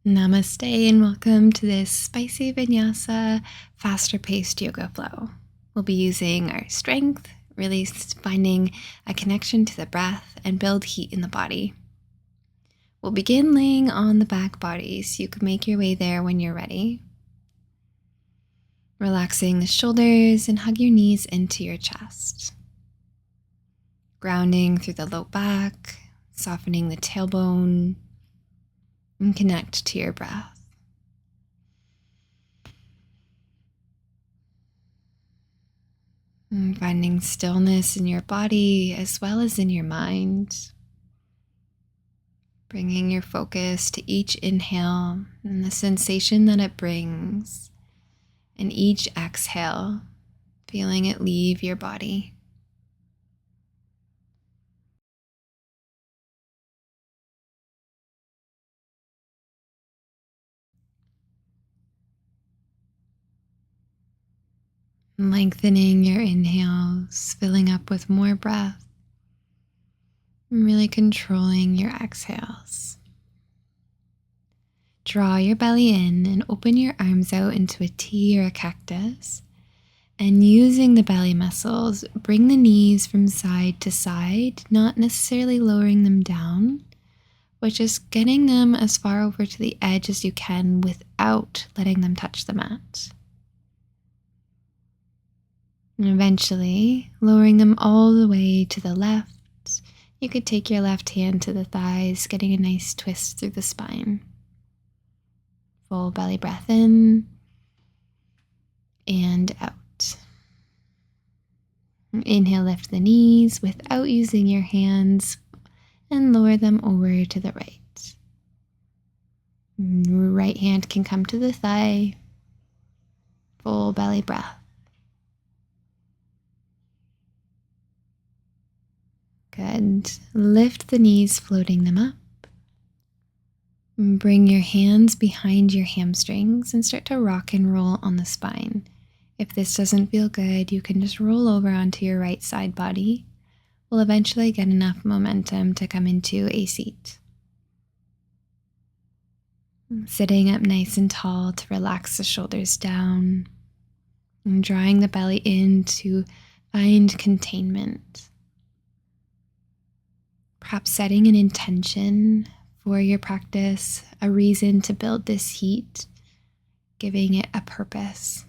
Namaste and welcome to this spicy vinyasa, faster paced yoga flow. We'll be using our strength, really finding a connection to the breath and build heat in the body. We'll begin laying on the back body so you can make your way there when you're ready. Relaxing the shoulders and hug your knees into your chest. Grounding through the low back, softening the tailbone, and connect to your breath. And finding stillness in your body as well as in your mind. Bringing your focus to each inhale and the sensation that it brings, and each exhale, feeling it leave your body. Lengthening your inhales, filling up with more breath, and really controlling your exhales. Draw your belly in and open your arms out into a T or a cactus. And using the belly muscles, bring the knees from side to side, not necessarily lowering them down, but just getting them as far over to the edge as you can without letting them touch the mat. And eventually, lowering them all the way to the left. You could take your left hand to the thighs, getting a nice twist through the spine. Full belly breath in and out. Inhale, lift the knees without using your hands and lower them over to the right. Right hand can come to the thigh. Full belly breath. Good. Lift the knees, floating them up. Bring your hands behind your hamstrings and start to rock and roll on the spine. If this doesn't feel good, you can just roll over onto your right side body. We'll eventually get enough momentum to come into a seat. Sitting up nice and tall to relax the shoulders down. And drawing the belly in to find containment. Perhaps setting an intention for your practice, a reason to build this heat, giving it a purpose.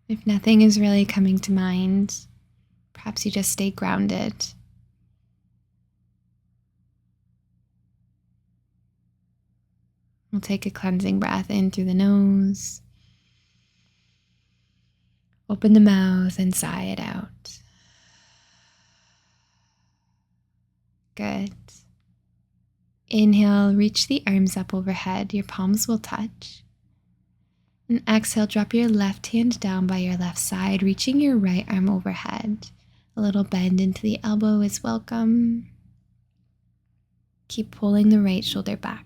If nothing is really coming to mind, perhaps you just stay grounded. We'll take a cleansing breath in through the nose. Open the mouth and sigh it out. Good. Inhale, reach the arms up overhead. Your palms will touch. And exhale, drop your left hand down by your left side, reaching your right arm overhead. A little bend into the elbow is welcome. Keep pulling the right shoulder back.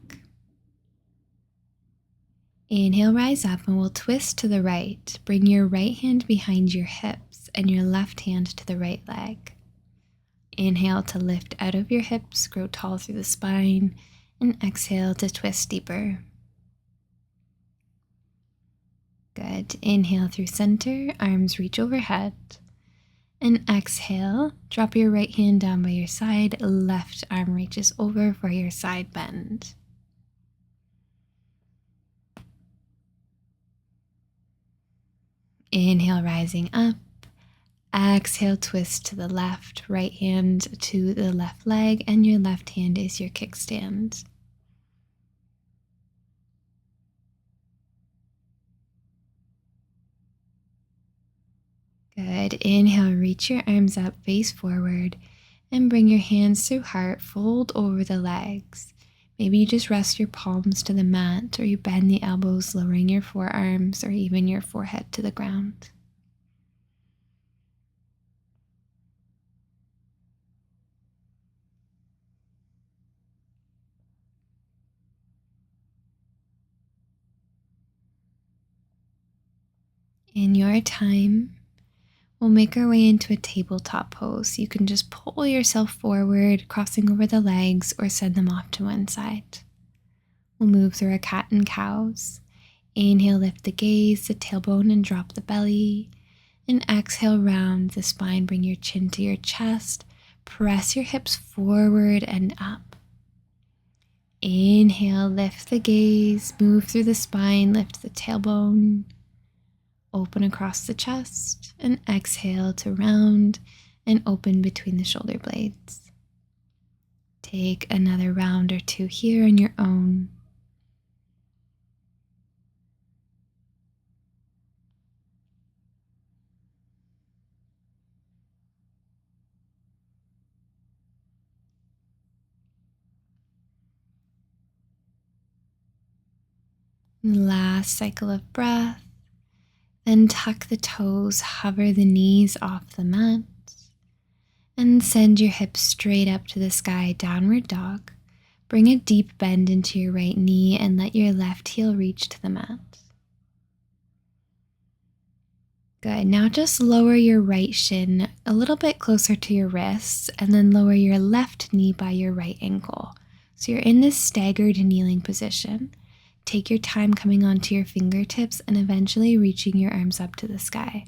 Inhale, rise up, and we'll twist to the right. Bring your right hand behind your hips and your left hand to the right leg. Inhale to lift out of your hips, grow tall through the spine, and exhale to twist deeper. Good. Inhale through center, arms reach overhead. And exhale, drop your right hand down by your side, left arm reaches over for your side bend. Inhale, rising up. Exhale, twist to the left, right hand to the left leg, and your left hand is your kickstand. Good. Inhale, reach your arms up, face forward, and bring your hands through heart, fold over the legs. Maybe you just rest your palms to the mat, or you bend the elbows, lowering your forearms or even your forehead to the ground. In your time, We'll make our way into a tabletop pose. You can just pull yourself forward, crossing over the legs, or send them off to one side. We'll move through our cat and cows. Inhale, lift the gaze, the tailbone, and drop the belly. And exhale, round the spine, bring your chin to your chest. Press your hips forward and up. Inhale, lift the gaze, move through the spine, lift the tailbone. Open across the chest, and exhale to round and open between the shoulder blades. Take another round or two here on your own. Last cycle of breath. Then tuck the toes, hover the knees off the mat, and send your hips straight up to the sky, downward dog. Bring a deep bend into your right knee and let your left heel reach to the mat. Good. Now just lower your right shin a little bit closer to your wrists and then lower your left knee by your right ankle. So you're in this staggered kneeling position. Take your time coming onto your fingertips and eventually reaching your arms up to the sky.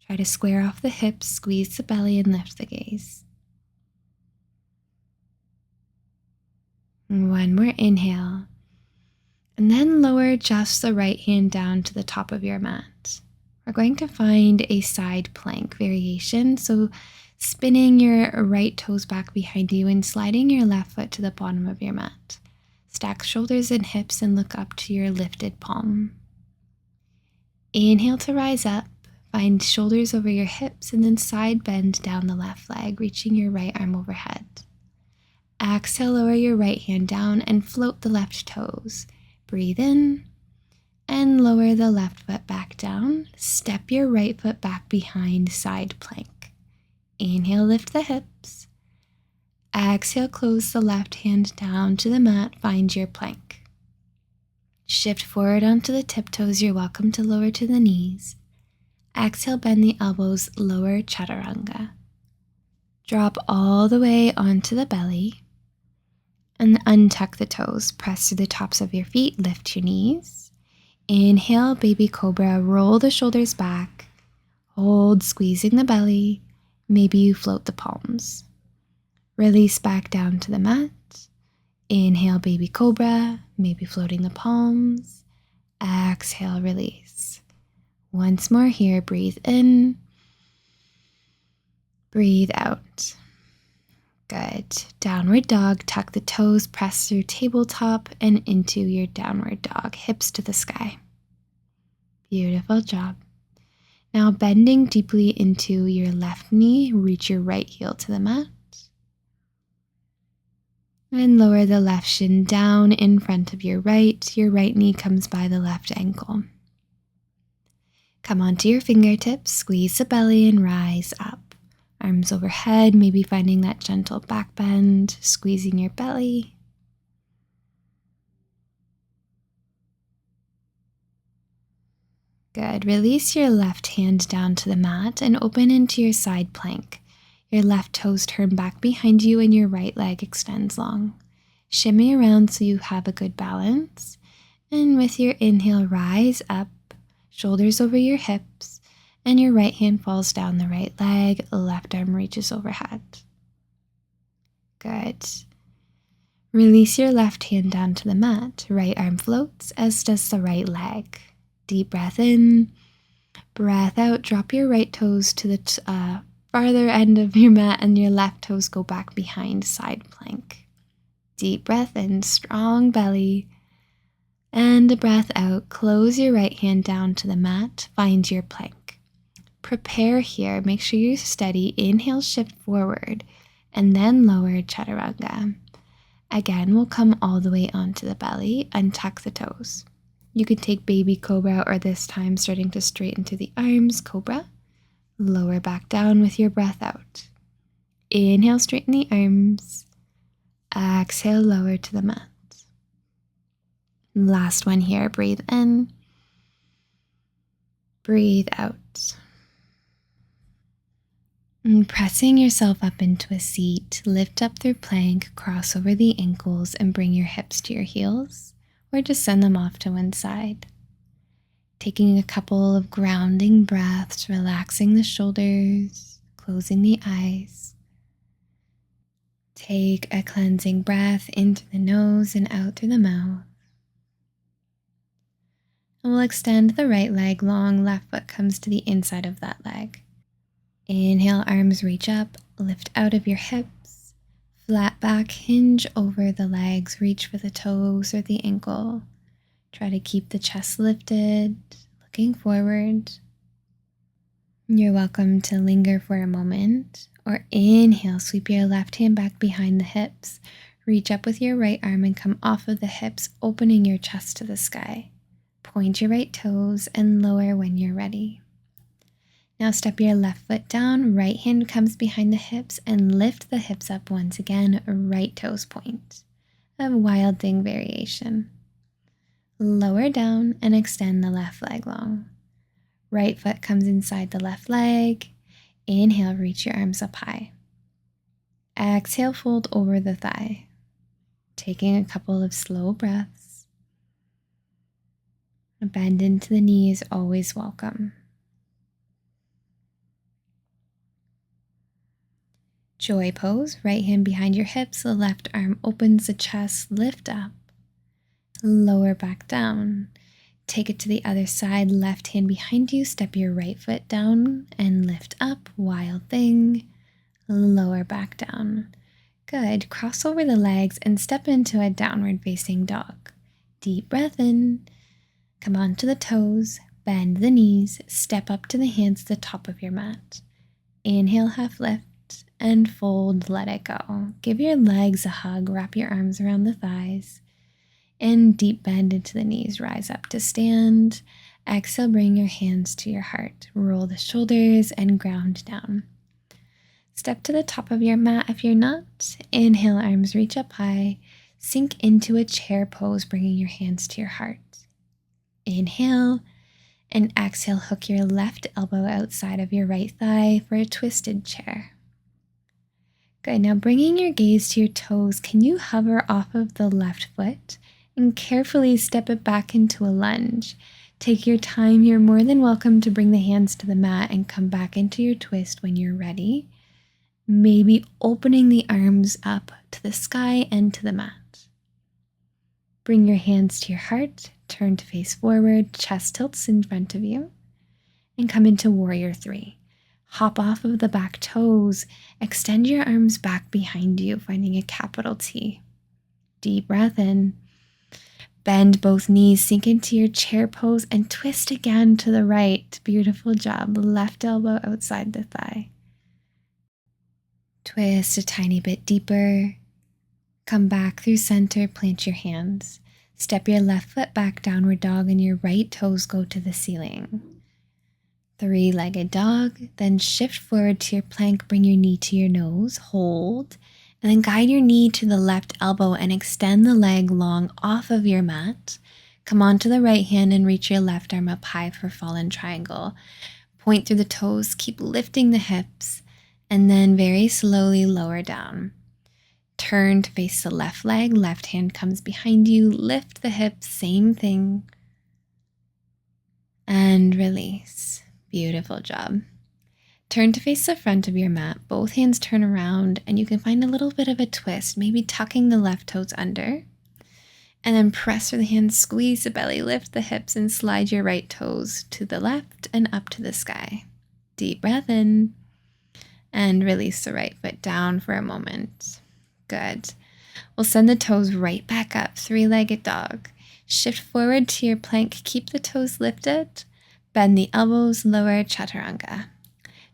Try to square off the hips, squeeze the belly, and lift the gaze. One more inhale. And then lower just the right hand down to the top of your mat. We're going to find a side plank variation. So spinning your right toes back behind you and sliding your left foot to the bottom of your mat. Stack shoulders and hips and look up to your lifted palm. Inhale to rise up. Find shoulders over your hips and then side bend down the left leg, reaching your right arm overhead. Exhale, lower your right hand down and float the left toes. Breathe in and lower the left foot back down. Step your right foot back behind, side plank. Inhale, lift the hips. Exhale, close the left hand down to the mat, find your plank. Shift forward onto the tiptoes, you're welcome to lower to the knees. Exhale, bend the elbows, lower chaturanga. Drop all the way onto the belly and untuck the toes. Press through the tops of your feet, lift your knees. Inhale, baby cobra, roll the shoulders back. Hold, squeezing the belly. Maybe you float the palms. Release back down to the mat. Inhale, baby cobra, maybe floating the palms. Exhale, release. Once more here, breathe in. Breathe out. Good. Downward dog, tuck the toes, press through tabletop and into your downward dog, hips to the sky. Beautiful job. Now bending deeply into your left knee, reach your right heel to the mat. And lower the left shin down in front of your right. Your right knee comes by the left ankle. Come onto your fingertips, squeeze the belly and rise up. Arms overhead, maybe finding that gentle back bend, squeezing your belly. Good. Release your left hand down to the mat and open into your side plank. Your left toes turn back behind you and your right leg extends long. Shimmy around so you have a good balance. And with your inhale, rise up, shoulders over your hips, and your right hand falls down the right leg, left arm reaches overhead. Good. Release your left hand down to the mat. Right arm floats, as does the right leg. Deep breath in, breath out, drop your right toes to the farther end of your mat and your left toes go back behind, side plank. Deep breath in, strong belly, and a breath out. Close your right hand down to the mat, find your plank. Prepare here, make sure you're steady. Inhale, shift forward, and then lower chaturanga. Again, we'll come all the way onto the belly, untuck the toes. You could take baby cobra, or this time starting to straighten to the arms, cobra. Lower back down with your breath out. Inhale, straighten the arms. Exhale, lower to the mat. Last one here, breathe in. Breathe out. And pressing yourself up into a seat, lift up through plank, cross over the ankles, and bring your hips to your heels, or just send them off to one side. Taking a couple of grounding breaths, relaxing the shoulders, closing the eyes. Take a cleansing breath in through the nose and out through the mouth. And we'll extend the right leg long, left foot comes to the inside of that leg. Inhale, arms reach up, lift out of your hips, flat back, hinge over the legs, reach for the toes or the ankle. Try to keep the chest lifted, looking forward. You're welcome to linger for a moment, or inhale, sweep your left hand back behind the hips, reach up with your right arm and come off of the hips, opening your chest to the sky. Point your right toes and lower when you're ready. Now step your left foot down, right hand comes behind the hips and lift the hips up once again, right toes point. A wild thing variation. Lower down and extend the left leg long. Right foot comes inside the left leg. Inhale, reach your arms up high. Exhale, fold over the thigh. Taking a couple of slow breaths. A bend into the knees, always welcome. Joy pose, right hand behind your hips, the left arm opens the chest, lift up, lower back down. Take it to the other side, left hand behind you, step your right foot down and lift up, wild thing, lower back down. Good, cross over the legs and step into a downward facing dog. Deep breath in, come onto the toes, bend the knees, step up to the hands to the top of your mat. Inhale, half lift. And fold, let it go. Give your legs a hug, wrap your arms around the thighs, and deep bend into the knees, rise up to stand. Exhale, bring your hands to your heart. Roll the shoulders and ground down. Step to the top of your mat if you're not. Inhale, arms reach up high. Sink into a chair pose, bringing your hands to your heart. Inhale, and exhale, hook your left elbow outside of your right thigh for a twisted chair. Good, now bringing your gaze to your toes, can you hover off of the left foot and carefully step it back into a lunge? Take your time, you're more than welcome to bring the hands to the mat and come back into your twist when you're ready. Maybe opening the arms up to the sky and to the mat. Bring your hands to your heart, turn to face forward, chest tilts in front of you, and come into Warrior 3. Hop off of the back toes, extend your arms back behind you, finding a capital T. Deep breath in, bend both knees, sink into your chair pose, and twist again to the right. Beautiful job, left elbow outside the thigh. Twist a tiny bit deeper, come back through center, plant your hands. Step your left foot back, downward dog, and your right toes go to the ceiling. Three-legged dog, then shift forward to your plank, bring your knee to your nose, hold, and then guide your knee to the left elbow and extend the leg long off of your mat. Come onto the right hand and reach your left arm up high for fallen triangle. Point through the toes, keep lifting the hips, and then very slowly lower down. Turn to face the left leg, left hand comes behind you, lift the hips, same thing, and release. Beautiful job. Turn to face the front of your mat, both hands turn around, and you can find a little bit of a twist, maybe tucking the left toes under, and then press through the hands, squeeze the belly, lift the hips, and slide your right toes to the left and up to the sky. Deep breath in, and release the right foot down for a moment. Good. We'll send the toes right back up, three-legged dog. Shift forward to your plank, keep the toes lifted, bend the elbows, lower chaturanga.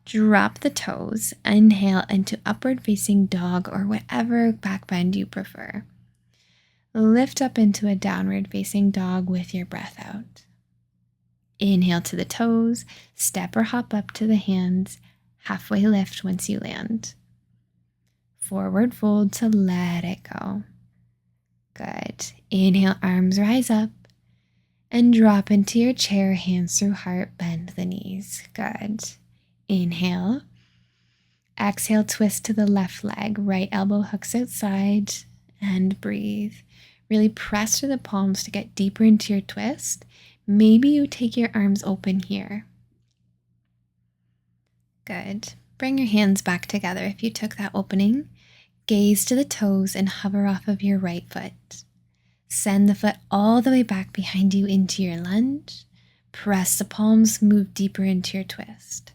Drop the toes, inhale into upward facing dog or whatever back bend you prefer. Lift up into a downward facing dog with your breath out. Inhale to the toes, step or hop up to the hands, halfway lift once you land. Forward fold to let it go. Good. Inhale, arms rise up. And drop into your chair, hands through heart, bend the knees. Good. Inhale. Exhale, twist to the left leg, right elbow hooks outside, and breathe. Really press through the palms to get deeper into your twist. Maybe you take your arms open here. Good. Bring your hands back together if you took that opening. Gaze to the toes and hover off of your right foot. Send the foot all the way back behind you into your lunge. Press the palms, move deeper into your twist.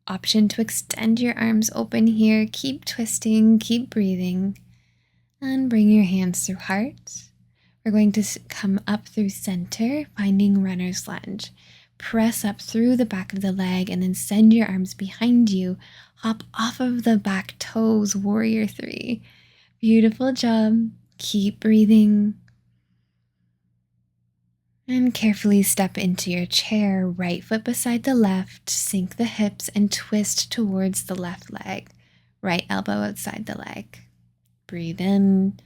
Option to extend your arms open here. Keep twisting, keep breathing. And bring your hands through heart. We're going to come up through center, finding runner's lunge. Press up through the back of the leg and then send your arms behind you. Hop off of the back toes, warrior 3. Beautiful job. Keep breathing. And carefully step into your chair, right foot beside the left, sink the hips and twist towards the left leg, right elbow outside the leg. Breathe in.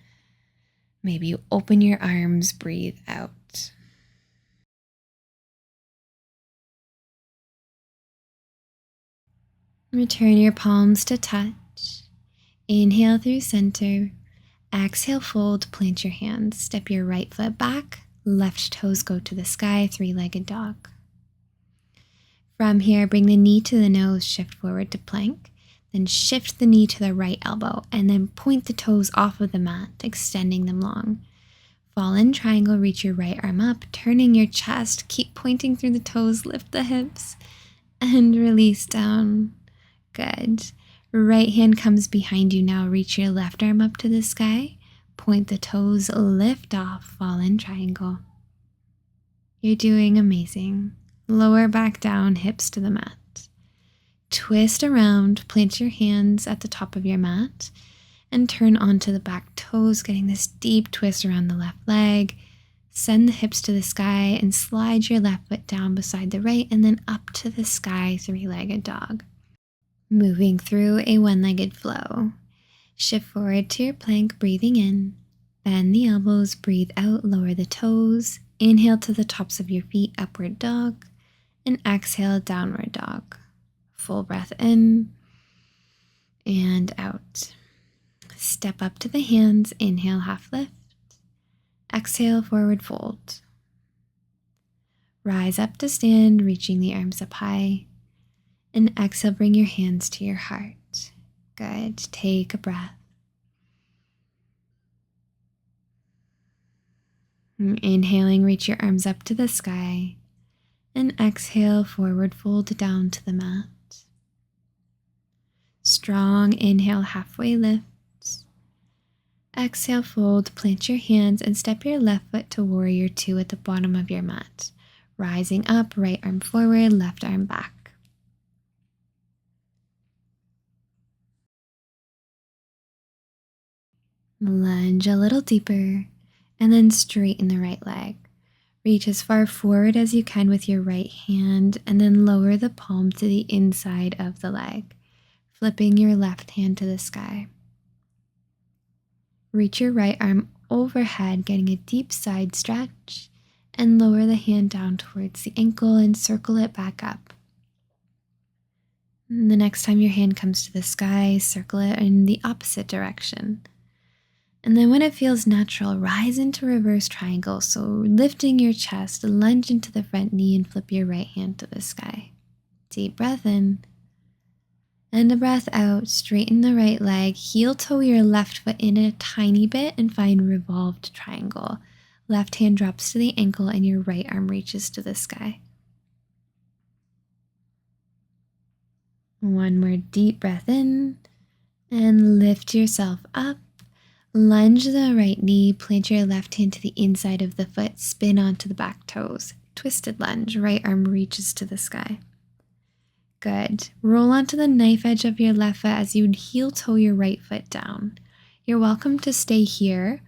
Maybe you open your arms, breathe out. Return your palms to touch. Inhale through center. Exhale, fold, plant your hands. Step your right foot back. Left toes go to the sky, 3-legged dog. From here, bring the knee to the nose, shift forward to plank. Then shift the knee to the right elbow and then point the toes off of the mat, extending them long. Fall in triangle, reach your right arm up, turning your chest, keep pointing through the toes, lift the hips, and release down. Good. Right hand comes behind you now, reach your left arm up to the sky. Point the toes, lift off, fall in triangle. You're doing amazing. Lower back down, hips to the mat. Twist around, plant your hands at the top of your mat, and turn onto the back toes, getting this deep twist around the left leg. Send the hips to the sky and slide your left foot down beside the right and then up to the sky, 3-legged dog. Moving through a 1-legged flow. Shift forward to your plank, breathing in. Bend the elbows, breathe out, lower the toes. Inhale to the tops of your feet, upward dog. And exhale, downward dog. Full breath in and out. Step up to the hands, inhale, half lift. Exhale, forward fold. Rise up to stand, reaching the arms up high. And exhale, bring your hands to your heart. Good. Take a breath. Inhaling, reach your arms up to the sky. And exhale, forward fold down to the mat. Strong inhale, halfway lift. Exhale, fold, plant your hands and step your left foot to warrior 2 at the bottom of your mat. Rising up, right arm forward, left arm back. Lunge a little deeper and then straighten the right leg. Reach as far forward as you can with your right hand and then lower the palm to the inside of the leg, flipping your left hand to the sky. Reach your right arm overhead, getting a deep side stretch, and lower the hand down towards the ankle and circle it back up. And the next time your hand comes to the sky, circle it in the opposite direction. And then when it feels natural, rise into reverse triangle. So lifting your chest, lunge into the front knee and flip your right hand to the sky. Deep breath in. And a breath out. Straighten the right leg. Heel toe your left foot in a tiny bit and find revolved triangle. Left hand drops to the ankle and your right arm reaches to the sky. One more deep breath in. And lift yourself up. Lunge the right knee, plant your left hand to the inside of the foot, spin onto the back toes. Twisted lunge, right arm reaches to the sky. Good. Roll onto the knife edge of your left foot as you heel toe your right foot down. You're welcome to stay here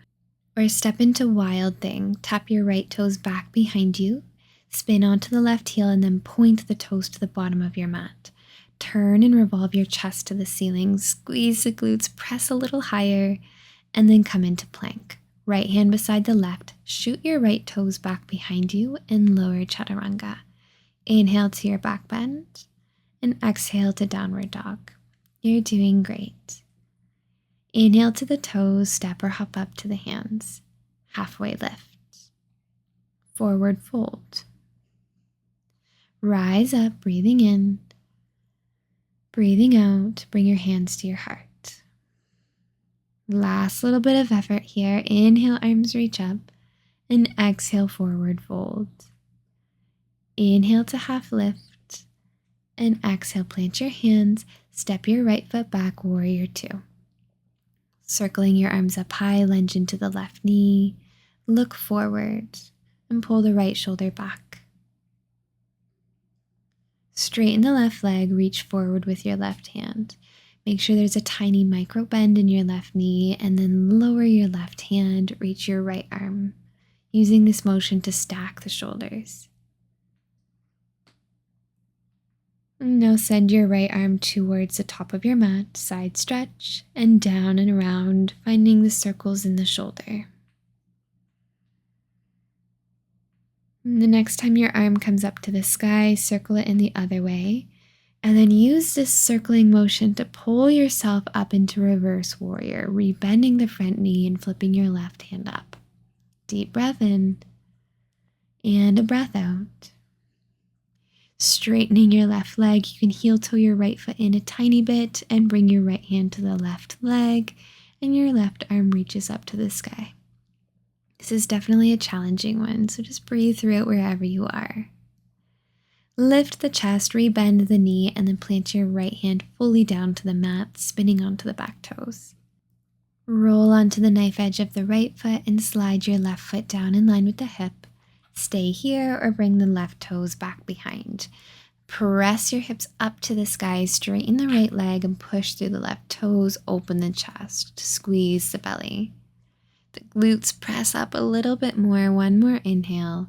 or step into wild thing. Tap your right toes back behind you, spin onto the left heel and then point the toes to the bottom of your mat. Turn and revolve your chest to the ceiling, squeeze the glutes, press a little higher, and then come into plank. Right hand beside the left, shoot your right toes back behind you and lower chaturanga. Inhale to your back bend and exhale to downward dog. You're doing great. Inhale to the toes, step or hop up to the hands. Halfway lift. Forward fold. Rise up, breathing in. Breathing out, bring your hands to your heart. Last little bit of effort here. Inhale, arms reach up, and exhale, forward fold. Inhale to half lift, and exhale, plant your hands, step your right foot back, warrior two. Circling your arms up high, lunge into the left knee, look forward, and pull the right shoulder back. Straighten the left leg, reach forward with your left hand. Make sure there's a tiny micro bend in your left knee, and then lower your left hand, reach your right arm, using this motion to stack the shoulders. Now send your right arm towards the top of your mat, side stretch, and down and around, finding the circles in the shoulder. And the next time your arm comes up to the sky, circle it in the other way, and then use this circling motion to pull yourself up into reverse warrior, rebending the front knee and flipping your left hand up. Deep breath in, and a breath out. Straightening your left leg, you can heel toe your right foot in a tiny bit and bring your right hand to the left leg, and your left arm reaches up to the sky. This is definitely a challenging one, so just breathe through it wherever you are. Lift the chest, rebend the knee, and then plant your right hand fully down to the mat, spinning onto the back toes. Roll onto the knife edge of the right foot and slide your left foot down in line with the hip. Stay here or bring the left toes back behind. Press your hips up to the sky, straighten the right leg and push through the left toes, open the chest, squeeze the belly. The glutes press up a little bit more, one more inhale.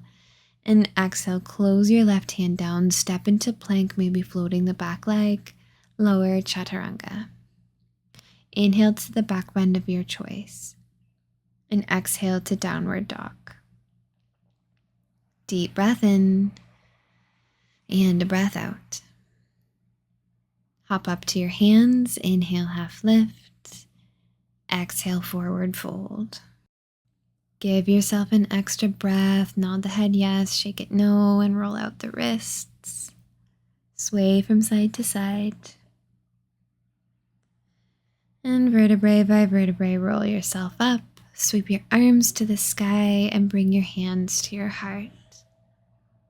And exhale, close your left hand down, step into plank, maybe floating the back leg, lower chaturanga. Inhale to the back bend of your choice. And exhale to downward dog. Deep breath in and a breath out. Hop up to your hands, inhale, half lift, exhale, forward fold. Give yourself an extra breath, nod the head yes, shake it no, and roll out the wrists. Sway from side to side. And vertebrae by vertebrae, roll yourself up, sweep your arms to the sky, and bring your hands to your heart.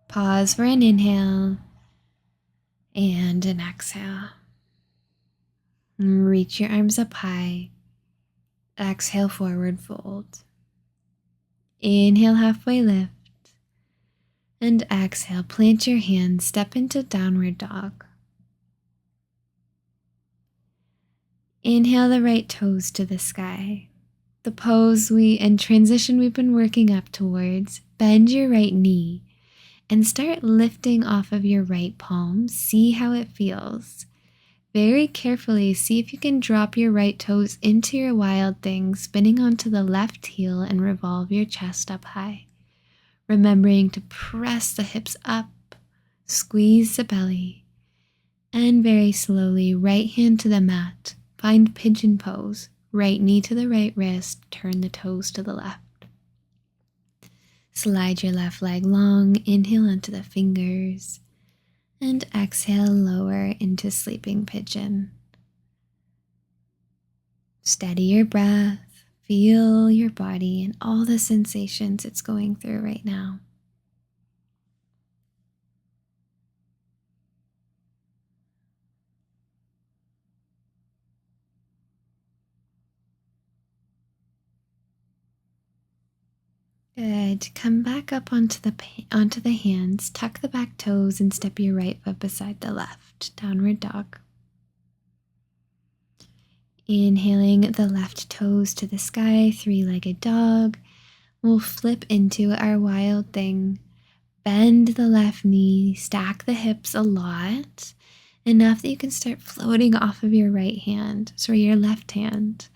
Pause for an inhale and an exhale. Reach your arms up high. Exhale, forward fold. Inhale, halfway lift. And exhale, plant your hands, step into downward dog. Inhale the right toes to the sky. The pose and transition we've been working up towards. Bend your right knee and start lifting off of your right palm. See how it feels. Very carefully, see if you can drop your right toes into your wild thing, spinning onto the left heel and revolve your chest up high. Remembering to press the hips up, squeeze the belly, and very slowly, right hand to the mat. Find pigeon pose, right knee to the right wrist, turn the toes to the left. Slide your left leg long, inhale onto the fingers, and exhale, lower into sleeping pigeon. Steady your breath, feel your body and all the sensations it's going through right now. Good. Come back up onto the hands, tuck the back toes, and step your right foot beside the left. Downward dog. Inhaling the left toes to the sky, three-legged dog. We'll flip into our wild thing. Bend the left knee, stack the hips a lot, enough that you can start floating off of your your left hand.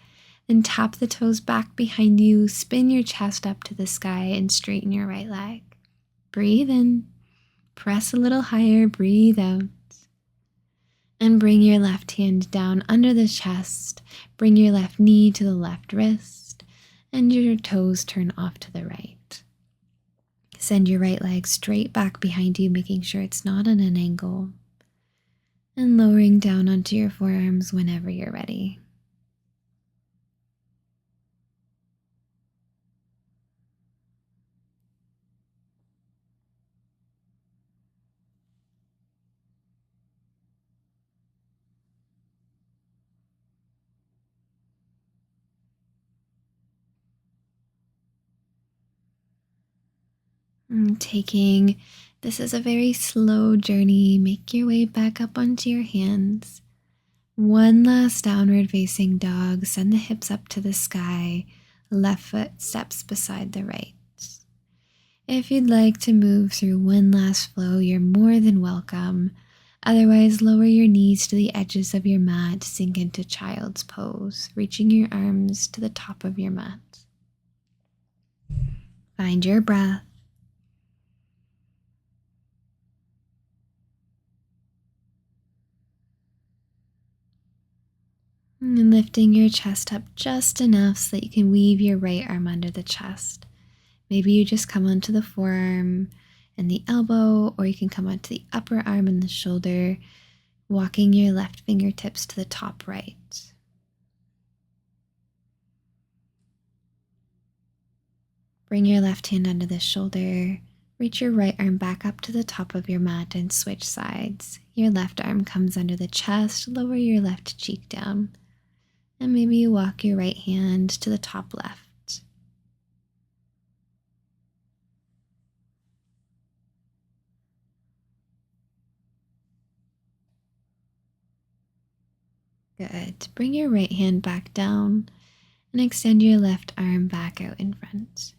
Then tap the toes back behind you, spin your chest up to the sky, and straighten your right leg. Breathe in, press a little higher, breathe out. And bring your left hand down under the chest. Bring your left knee to the left wrist. And your toes turn off to the right. Send your right leg straight back behind you, making sure it's not at an angle. And lowering down onto your forearms whenever you're ready. This is a very slow journey. Make your way back up onto your hands. One last downward facing dog. Send the hips up to the sky. Left foot steps beside the right. If you'd like to move through one last flow, you're more than welcome. Otherwise, lower your knees to the edges of your mat. Sink into child's pose, reaching your arms to the top of your mat. Find your breath. And lifting your chest up just enough so that you can weave your right arm under the chest. Maybe you just come onto the forearm and the elbow, or you can come onto the upper arm and the shoulder, walking your left fingertips to the top right. Bring your left hand under the shoulder. Reach your right arm back up to the top of your mat and switch sides. Your left arm comes under the chest. Lower your left cheek down. And maybe you walk your right hand to the top left. Good. Bring your right hand back down and extend your left arm back out in front.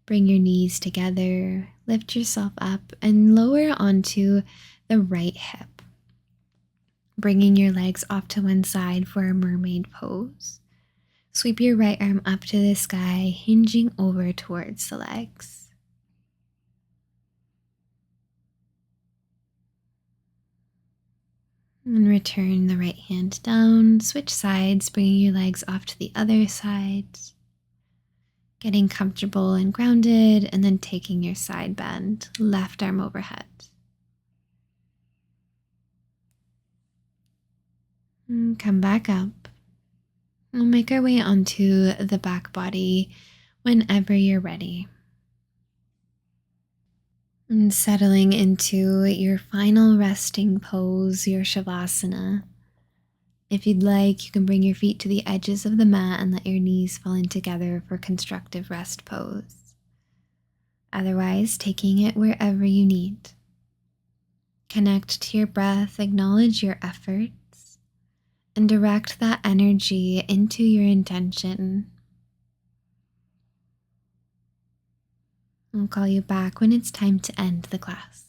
Bring your knees together, lift yourself up, and lower onto the right hip. Bringing your legs off to one side for a mermaid pose. Sweep your right arm up to the sky, hinging over towards the legs. And return the right hand down, switch sides, bringing your legs off to the other side. Getting comfortable and grounded, and then taking your side bend, left arm overhead. And come back up. We'll make our way onto the back body whenever you're ready. And settling into your final resting pose, your Shavasana. If you'd like, you can bring your feet to the edges of the mat and let your knees fall in together for constructive rest pose. Otherwise, taking it wherever you need. Connect to your breath, acknowledge your efforts, and direct that energy into your intention. I'll call you back when it's time to end the class.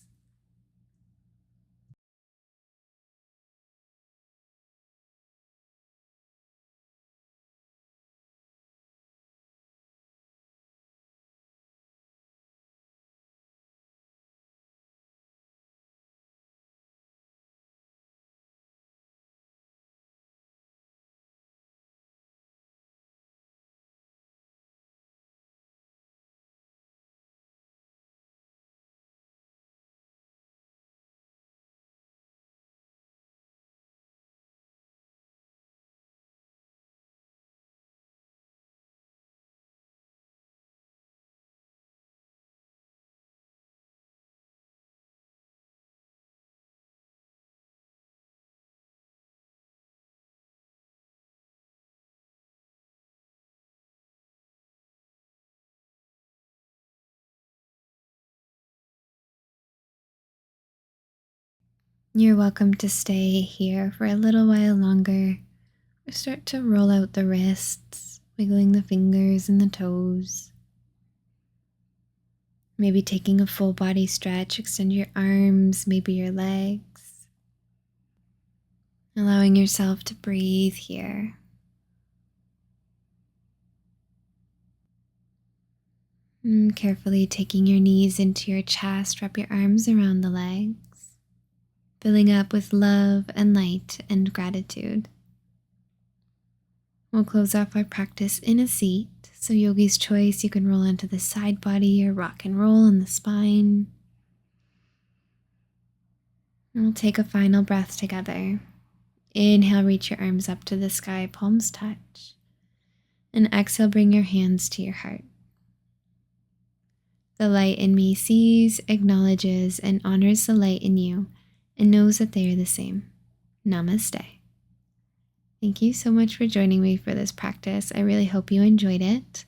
You're welcome to stay here for a little while longer. Start to roll out the wrists, wiggling the fingers and the toes. Maybe taking a full body stretch, extend your arms, maybe your legs. Allowing yourself to breathe here. And carefully taking your knees into your chest, wrap your arms around the legs. filling up with love and light and gratitude. We'll close off our practice in a seat. So yogi's choice, you can roll onto the side body or rock and roll on the spine. And we'll take a final breath together. Inhale, reach your arms up to the sky, palms touch. And exhale, bring your hands to your heart. The light in me sees, acknowledges, and honors the light in you and knows that they are the same. Namaste. Thank you so much for joining me for this practice. I really hope you enjoyed it.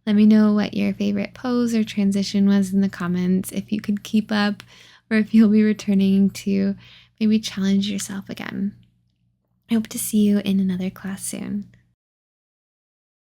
Let me know what your favorite pose or transition was in the comments, if you could keep up, or if you'll be returning to maybe challenge yourself again. I hope to see you in another class soon.